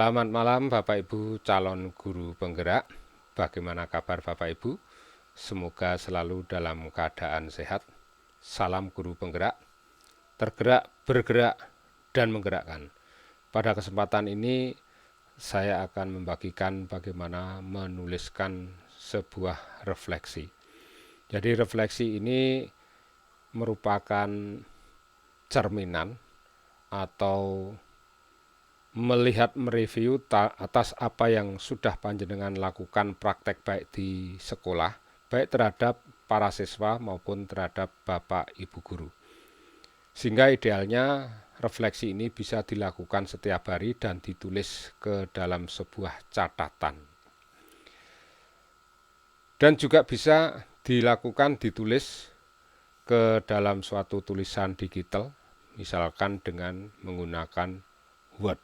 Selamat malam Bapak Ibu calon guru penggerak. Bagaimana kabar Bapak Ibu? Semoga selalu dalam keadaan sehat. Salam guru penggerak, tergerak, bergerak, dan menggerakkan. Pada kesempatan ini saya akan membagikan bagaimana menuliskan sebuah refleksi. Jadi refleksi ini merupakan cerminan atau melihat mereview atas apa yang sudah panjenengan lakukan praktek baik di sekolah, baik terhadap para siswa maupun terhadap Bapak Ibu guru. Sehingga idealnya refleksi ini bisa dilakukan setiap hari dan ditulis ke dalam sebuah catatan. Dan juga bisa dilakukan ditulis ke dalam suatu tulisan digital, misalkan dengan menggunakan Word.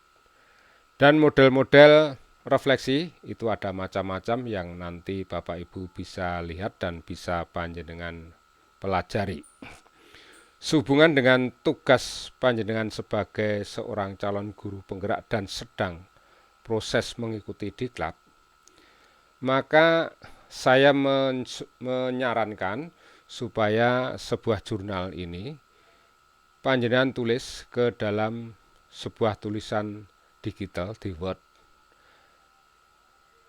Dan model-model refleksi itu ada macam-macam yang nanti Bapak Ibu bisa lihat dan bisa panjenengan pelajari. Sehubungan dengan tugas panjenengan sebagai seorang calon guru penggerak dan sedang proses mengikuti diklat, maka saya menyarankan supaya sebuah jurnal ini panjenengan tulis ke dalam sebuah tulisan digital di Word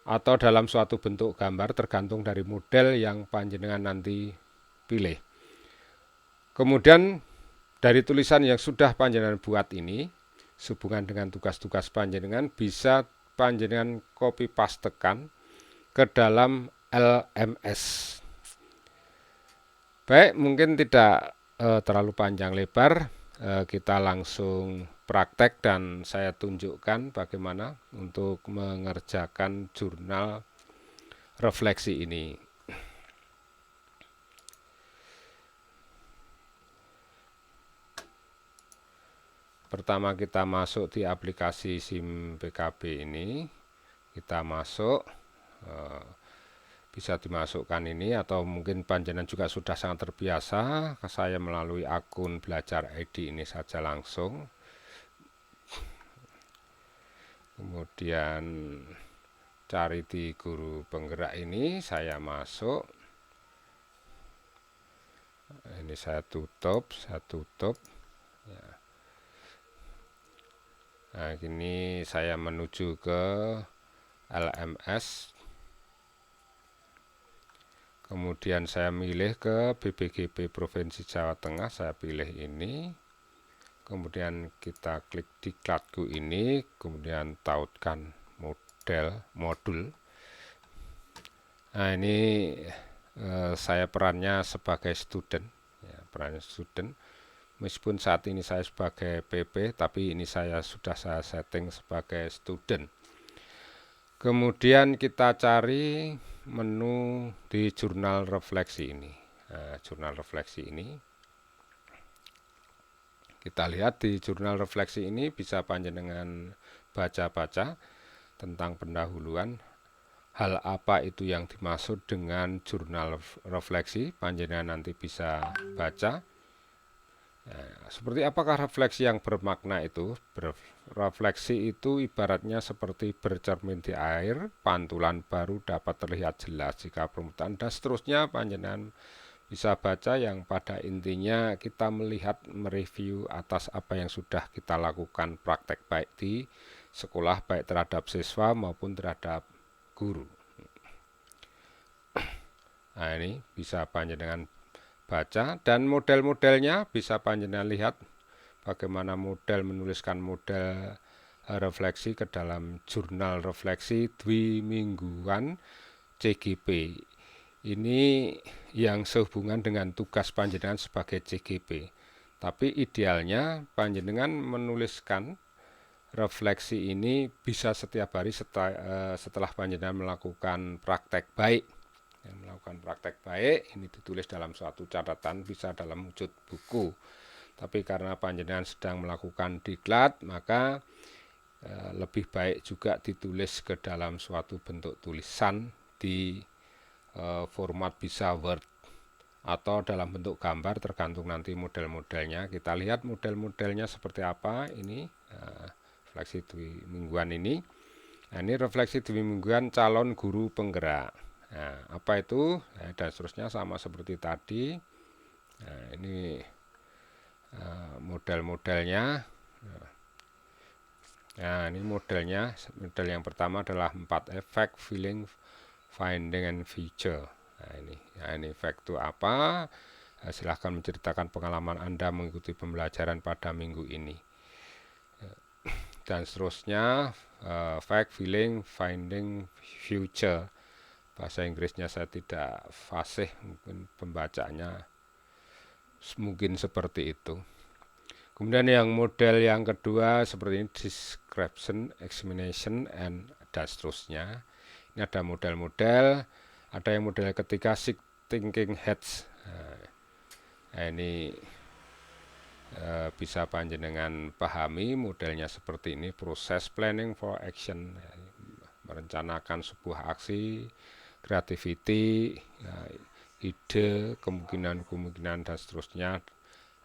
atau dalam suatu bentuk gambar tergantung dari model yang panjenengan nanti pilih. Kemudian dari tulisan yang sudah panjenengan buat ini, sehubungan dengan tugas-tugas panjenengan bisa panjenengan copy pastekan ke dalam LMS. Baik, mungkin tidak terlalu panjang lebar, kita langsung praktek dan saya tunjukkan bagaimana untuk mengerjakan jurnal refleksi ini. Pertama kita masuk di aplikasi SIM PKB ini, kita masuk, bisa dimasukkan ini atau mungkin panjenengan juga sudah sangat terbiasa. Saya melalui akun belajar ID ini saja langsung. Kemudian cari di guru penggerak ini, saya masuk. Ini saya tutup. Ya. Nah, ini saya menuju ke LMS. Kemudian saya milih ke BPGB Provinsi Jawa Tengah, saya pilih ini. Kemudian kita klik diklatku ini, kemudian tautkan modul. Nah, ini saya perannya sebagai student, ya, peran student. Meskipun saat ini saya sebagai PP, tapi ini saya sudah saya setting sebagai student. Kemudian kita cari menu di jurnal refleksi ini. Nah, jurnal refleksi ini. Kita lihat di jurnal refleksi ini bisa panjenengan baca-baca tentang pendahuluan. Hal apa itu yang dimaksud dengan jurnal refleksi, panjenengan nanti bisa baca. Nah, seperti apakah refleksi yang bermakna itu? Refleksi itu ibaratnya seperti bercermin di air, pantulan baru dapat terlihat jelas jika permukaan dan seterusnya. Panjenengan bisa baca yang pada intinya kita melihat mereview atas apa yang sudah kita lakukan praktek baik di sekolah, baik terhadap siswa maupun terhadap guru. Nah, ini bisa panjenengan baca dan model-modelnya bisa panjenengan lihat bagaimana model menuliskan model refleksi ke dalam jurnal refleksi dwimingguan CGP. Ini yang sehubungan dengan tugas panjenengan sebagai CGP. Tapi idealnya panjenengan menuliskan refleksi ini bisa setiap hari setelah panjenengan melakukan praktek baik. Melakukan praktek baik ini ditulis dalam suatu catatan, bisa dalam wujud buku. Tapi karena panjenengan sedang melakukan diklat, maka lebih baik juga ditulis ke dalam suatu bentuk tulisan di format bisa Word atau dalam bentuk gambar, tergantung nanti model-modelnya. Kita lihat model-modelnya seperti apa ini refleksi mingguan ini. Nah, ini refleksi demi mingguan calon guru penggerak. Nah, apa itu? Nah, dan seterusnya sama seperti tadi. Nah, ini model-modelnya. Nah, ini modelnya. Model yang pertama adalah 4 efek, feeling, finding, and feature. Nah, ini efek itu apa? Silahkan menceritakan pengalaman Anda mengikuti pembelajaran pada minggu ini. Dan seterusnya, fact, feeling, finding, future. Bahasa Inggrisnya saya tidak fasih, mungkin pembacanya mungkin seperti itu. Kemudian yang model yang kedua seperti ini, description, examination, dan seterusnya. Ini ada model-model, ada yang model ketiga, thinking heads. Nah, ini bisa panjenengan pahami modelnya seperti ini, proses planning for action, merencanakan sebuah aksi, creativity, ide, kemungkinan-kemungkinan, dan seterusnya.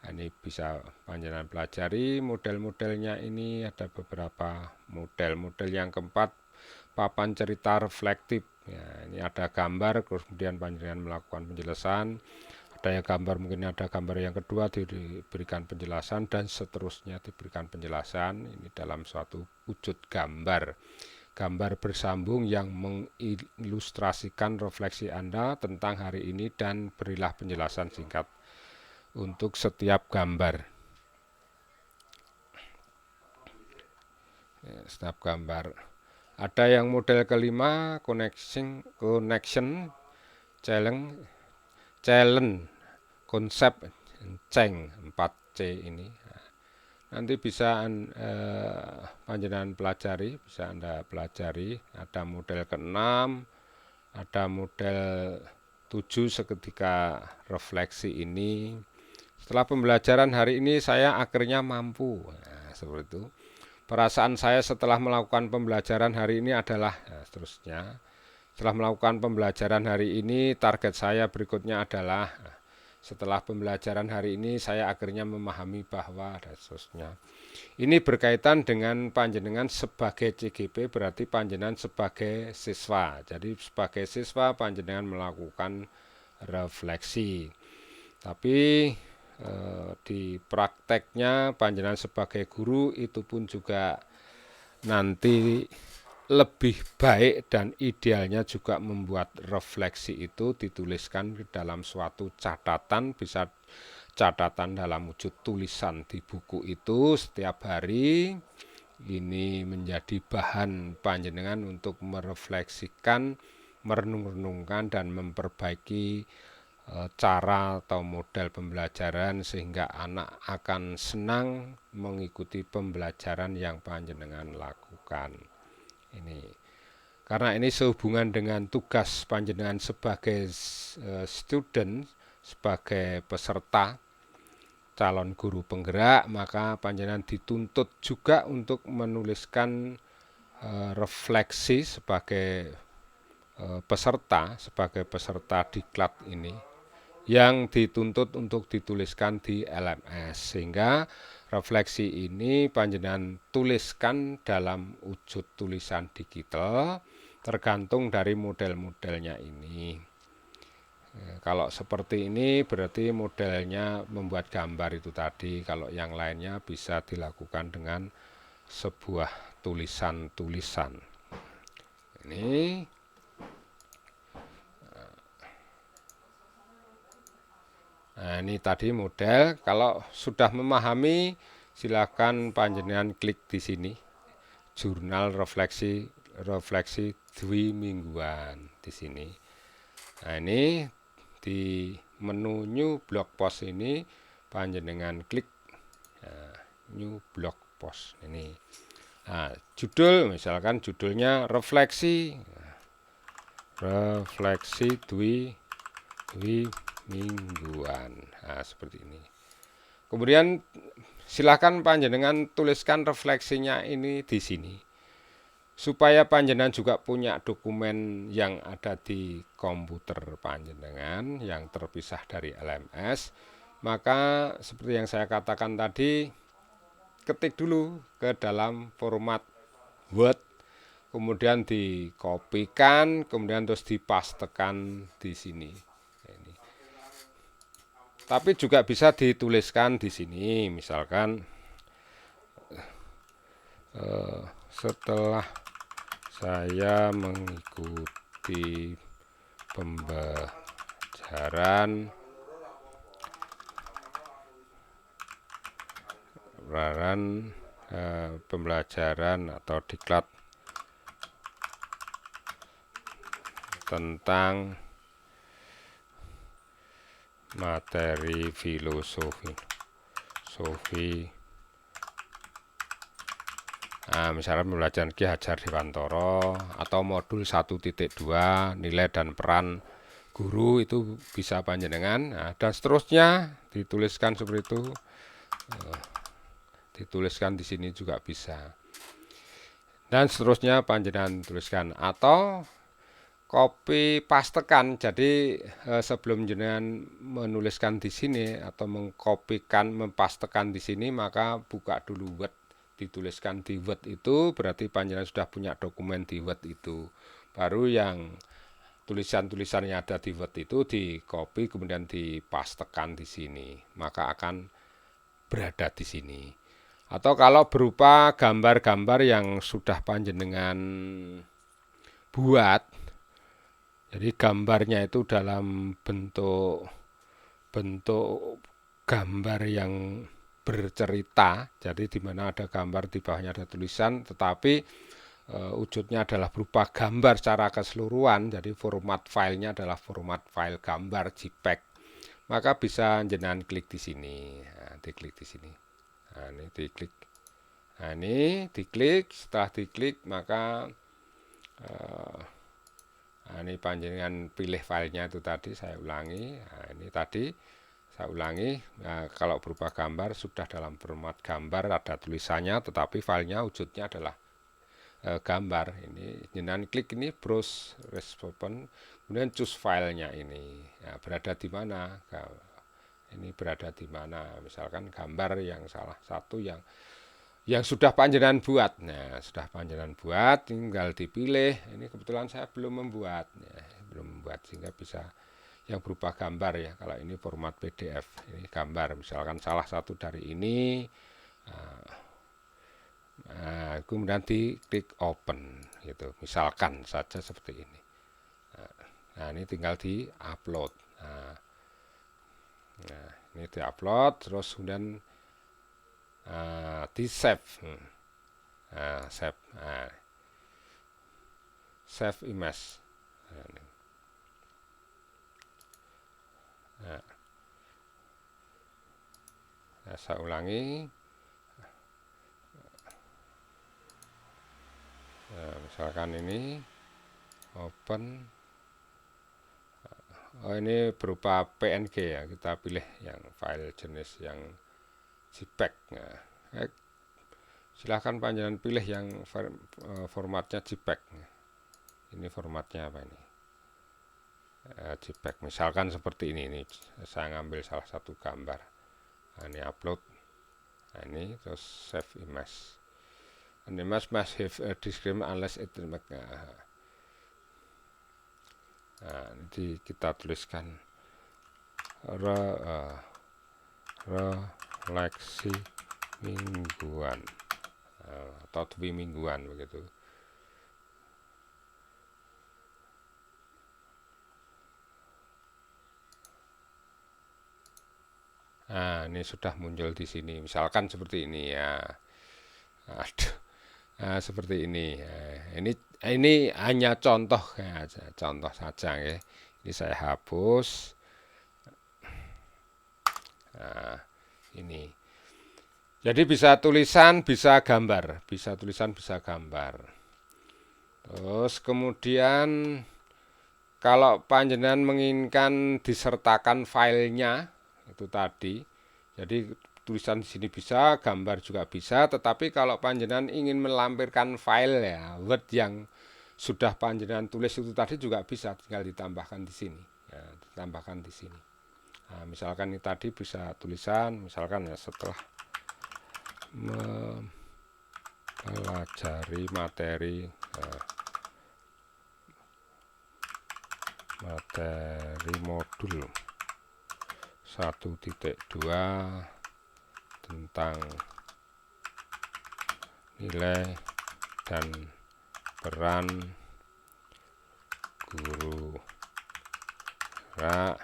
Ini bisa panjenengan pelajari model-modelnya. Ini ada beberapa model yang keempat, papan cerita reflektif. Ya, ini ada gambar, kemudian panjenengan melakukan penjelasan. Ada yang gambar, mungkin ada gambar yang kedua diberikan penjelasan, dan seterusnya diberikan penjelasan. Ini dalam suatu wujud gambar bersambung yang mengilustrasikan refleksi Anda tentang hari ini, dan berilah penjelasan singkat untuk setiap gambar. Setiap gambar. Ada yang model kelima, connection, challenge, konsep, ceng, 4C ini. Nanti bisa panjenengan pelajari, bisa Anda pelajari. Ada model ke-6, ada model 7 seketika refleksi ini. Setelah pembelajaran hari ini saya akhirnya mampu. Nah, seperti itu. Perasaan saya setelah melakukan pembelajaran hari ini adalah, seterusnya. Setelah melakukan pembelajaran hari ini, target saya berikutnya adalah, setelah pembelajaran hari ini saya akhirnya memahami bahwa, dan seterusnya. Ini berkaitan dengan panjenengan sebagai CGP, berarti panjenengan sebagai siswa. Jadi sebagai siswa panjenengan melakukan refleksi. Tapi di prakteknya panjenengan sebagai guru itu pun juga nanti lebih baik, dan idealnya juga membuat refleksi itu dituliskan dalam suatu catatan, bisa catatan dalam wujud tulisan di buku itu setiap hari. Ini menjadi bahan panjenengan untuk merefleksikan, merenung-renungkan, dan memperbaiki cara atau model pembelajaran sehingga anak akan senang mengikuti pembelajaran yang panjenengan lakukan. Ini karena ini sehubungan dengan tugas panjenengan sebagai student, sebagai peserta calon guru penggerak, maka panjenengan dituntut juga untuk menuliskan refleksi sebagai peserta diklat ini, yang dituntut untuk dituliskan di LMS, sehingga refleksi ini panjenengan tuliskan dalam wujud tulisan digital tergantung dari model-modelnya ini. Kalau seperti ini berarti modelnya membuat gambar itu tadi. Kalau yang lainnya bisa dilakukan dengan sebuah tulisan-tulisan. Ini Nah, ini tadi model. Kalau sudah memahami, silakan panjenengan klik di sini. Jurnal refleksi dwi mingguan di sini. Nah, ini di menu new blog post ini panjenengan klik new blog post ini. Nah, judul misalkan judulnya refleksi dwi mingguan. Nah, seperti ini. Kemudian silakan panjenengan tuliskan refleksinya ini di sini. Supaya panjenengan juga punya dokumen yang ada di komputer panjenengan yang terpisah dari LMS, maka seperti yang saya katakan tadi, ketik dulu ke dalam format Word, kemudian dikopikan, kemudian terus dipastekan di sini. Ini. Tapi juga bisa dituliskan di sini, misalkan setelah saya mengikuti pembelajaran atau diklat tentang materi filosofi. Misalnya pembelajaran Ki Hajar Dewantara atau modul 1.2 nilai dan peran guru, itu bisa panjenengan, dan seterusnya dituliskan seperti itu, dituliskan di sini juga bisa, dan seterusnya panjenengan tuliskan atau copy pastekan. Jadi sebelum jenengan menuliskan di sini atau mengkopikan, mempastekan di sini, maka buka dulu Word, dituliskan di Word itu berarti panjenengan sudah punya dokumen di Word itu. Baru yang tulisan-tulisannya ada di Word itu di copy kemudian dipastekan di sini, maka akan berada di sini. Atau kalau berupa gambar-gambar yang sudah panjenengan buat, jadi gambarnya itu dalam bentuk gambar yang bercerita, jadi di mana ada gambar, di bawahnya ada tulisan, tetapi wujudnya adalah berupa gambar secara keseluruhan, jadi format filenya adalah format file gambar JPEG, maka bisa jenengan klik di sini. Nah, diklik di sini. Nah, ini diklik. Nah, ini diklik, setelah diklik maka ini panjenengan pilih filenya itu tadi, saya ulangi. Nah, ini tadi saya ulangi, kalau berupa gambar sudah dalam format gambar, ada tulisannya, tetapi filenya wujudnya adalah gambar. Ini jenengan klik ini browse response, kemudian choose filenya ini. Nah, berada di mana? Ini berada di mana? Misalkan gambar yang salah satu yang sudah panjenengan buat. Nah, sudah panjenengan buat, tinggal dipilih. Ini kebetulan saya belum membuat, sehingga bisa yang berupa gambar ya. Kalau ini format PDF, ini gambar. Misalkan salah satu dari ini, kemudian diklik open, gitu. Misalkan saja seperti ini. Nah, ini tinggal di upload. Nah, ini di upload, terus kemudian di save, save image. Saya ulangi. Misalkan ini open. Ini berupa PNG ya, kita pilih yang file jenis yang JPEG. Nah, silahkan panjenengan pilih yang formatnya JPEG. Ini formatnya apa ini? JPEG. Misalkan seperti ini. Saya ngambil salah satu gambar. Nah, ini upload. Nah, ini terus save image. An image must have a description unless it remark. Nah, nanti kita tuliskan refleksi mingguan atau dwi mingguan begitu. Nah, ini sudah muncul di sini. Misalkan seperti ini ya. Aduh. Nah, seperti ini. Ini hanya contoh ya, contoh saja ya. Ini saya hapus. Nah, ini. Jadi bisa tulisan, bisa gambar, bisa tulisan, bisa gambar. Terus kemudian kalau panjenengan menginginkan disertakan filenya itu tadi, jadi tulisan di sini bisa, gambar juga bisa, tetapi kalau panjenengan ingin melampirkan file ya, Word yang sudah panjenengan tulis itu tadi juga bisa, tinggal ditambahkan di sini. Ya, ditambahkan di sini. Nah, misalkan ini tadi bisa tulisan, misalkan ya setelah mempelajari materi materi modul 1.2 tentang nilai dan peran guru gerak,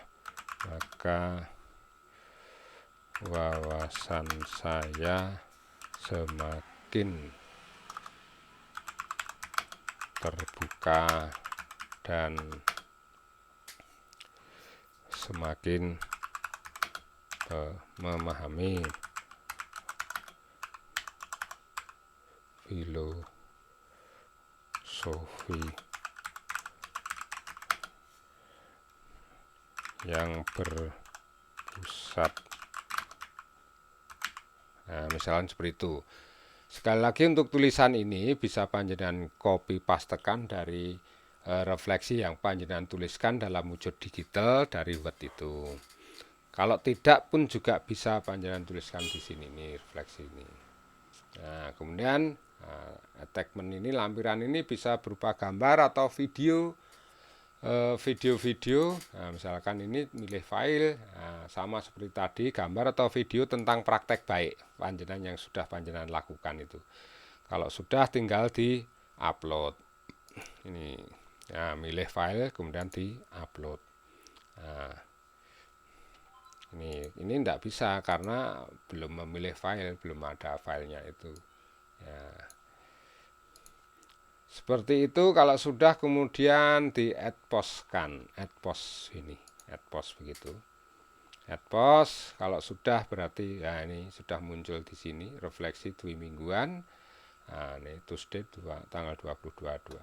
maka wawasan saya semakin terbuka dan semakin memahami filosofi yang berpusat. Nah, misalnya seperti itu. Sekali lagi untuk tulisan ini bisa panjenengan copy pastekan dari refleksi yang panjenengan tuliskan dalam wujud digital dari Word itu. Kalau tidak pun juga bisa panjenengan tuliskan di sini nih refleksi ini. Nah, kemudian attachment ini, lampiran ini bisa berupa gambar atau video. Video-video, nah, misalkan ini milih file, nah, sama seperti tadi, gambar atau video tentang praktek baik panjenengan yang sudah panjenengan lakukan itu. Kalau sudah tinggal di upload. Ini, nah, milih file kemudian di upload. Nah, ini tidak bisa karena belum memilih file, belum ada filenya itu. Ya. Seperti itu. Kalau sudah kemudian di add postkan, add post ini, add post begitu. Add post kalau sudah berarti ya ini sudah muncul di sini refleksi 2 mingguan. Nah, ini Tuesday tanggal 22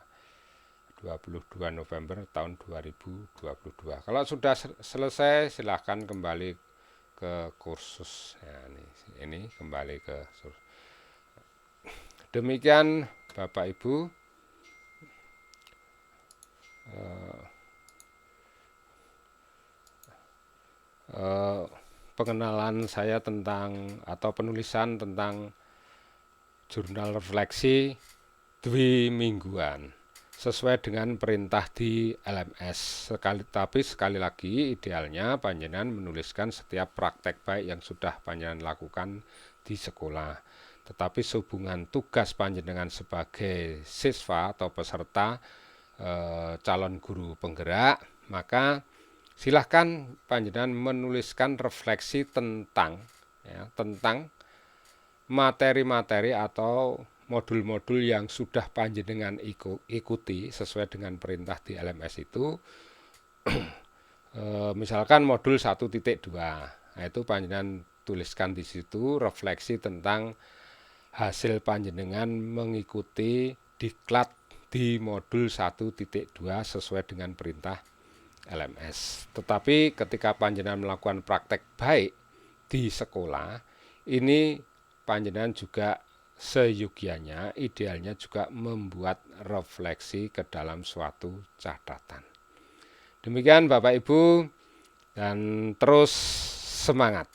November tahun 2022. Kalau sudah selesai silahkan kembali ke kursus. Ya, ini kembali ke kursus. Demikian Bapak Ibu. Pengenalan saya tentang atau penulisan tentang jurnal refleksi 2 mingguan sesuai dengan perintah di LMS. Tapi sekali lagi idealnya panjenengan menuliskan setiap praktek baik yang sudah panjenengan lakukan di sekolah. Tetapi sehubungan tugas panjenengan sebagai siswa atau peserta calon guru penggerak, maka silahkan panjenengan menuliskan refleksi tentang materi-materi atau modul-modul yang sudah panjenengan ikuti sesuai dengan perintah di LMS itu. Misalkan modul 1.2, nah itu panjenengan tuliskan di situ refleksi tentang hasil panjenengan mengikuti diklat di modul 1.2 sesuai dengan perintah LMS. Tetapi ketika panjenengan melakukan praktek baik di sekolah, ini panjenengan juga seyogianya, idealnya juga membuat refleksi ke dalam suatu catatan. Demikian Bapak Ibu, dan terus semangat.